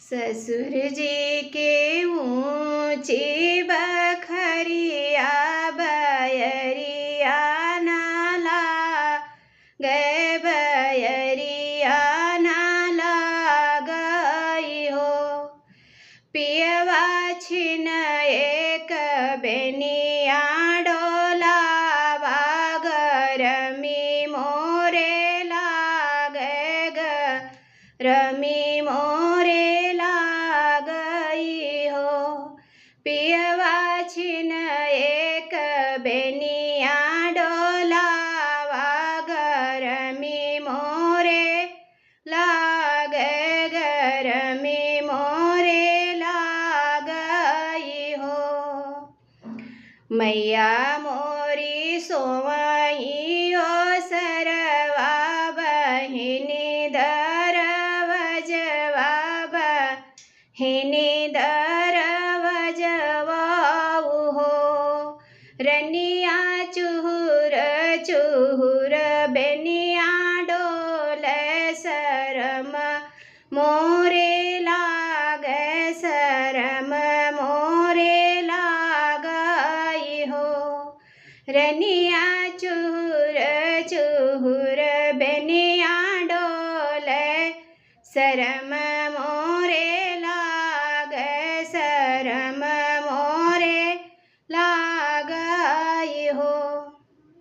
ससुर जी के ऊँची बखरिया बयरिया नाला गए बयरिया नाला गई हो। पियवा छिन एक बेनिया डोलावा गरमी मोरे लागे गरमी मोरे लागई हो। पियवा छिन एक बेनिया डोलावा गरमी मोरे लागे गरमी मोरे लागई हो। मैया मोरी सोवई ओ सरवा बहिनी दरवजवा बहिनी दरवजवाऊ हो। रनिया चुहुर चुहुर बेनिया डोले शरम मोरे लागे शरम मोरे लागई हो। रनिया चुहुर चुहुर बेनिया डोले शरम